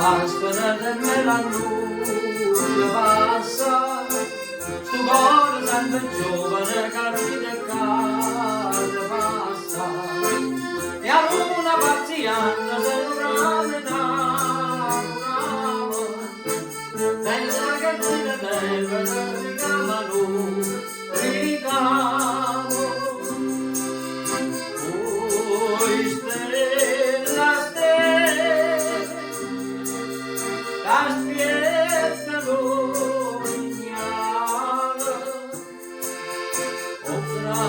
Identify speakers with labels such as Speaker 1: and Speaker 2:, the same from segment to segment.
Speaker 1: Aspetta del me la luce passa, sto cuore sempre giovane carine cade passa, e a luna partiana se non ramena, senza che ti deve ricamano, ricamo. Oi stella, aspettano ignara, offra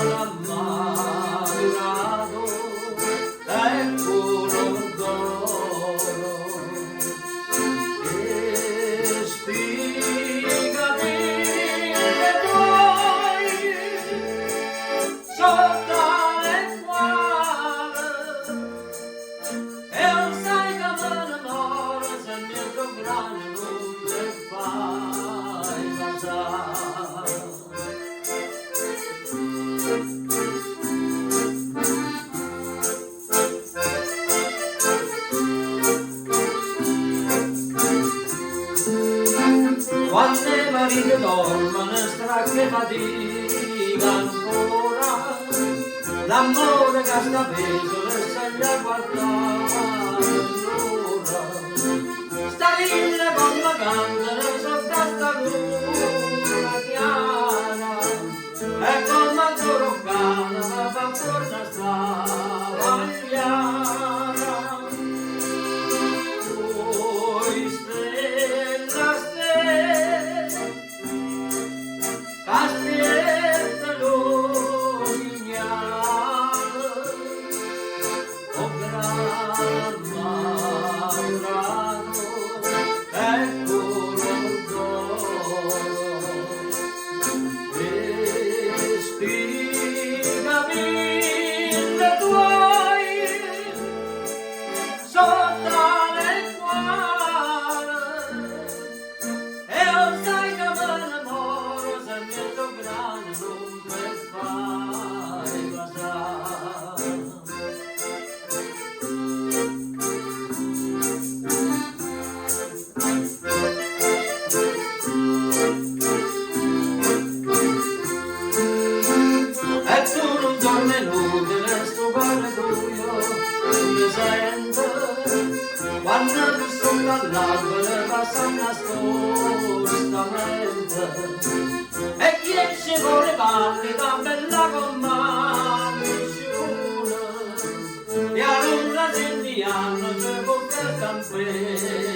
Speaker 1: l'ammalato, ecco l'odore, e spiegami le tue sotto le quali, e non sai che me ne muore se mi grande non te fai passare. Quando i mariti dormono stracche fatica ancora, l'amore che sta peso le segna a guardare l'ora, sta lilla con la candela sotto sta luna chiara, e come ancora cana va torna sta vagliara. Oi stella, aspettano ignara, o gramma murato, ecco l'odore, e spiegami le tue sotto le quali, e non sai che me ne muore se mi è grande non mi fai passare. E tu non torni inutile, sto cuore tuo mi sente, quando tu sotto all'albero passa nascostamente, e chi esce con le palle da bella commissione, e a luna sentiamo c'è con il campetto.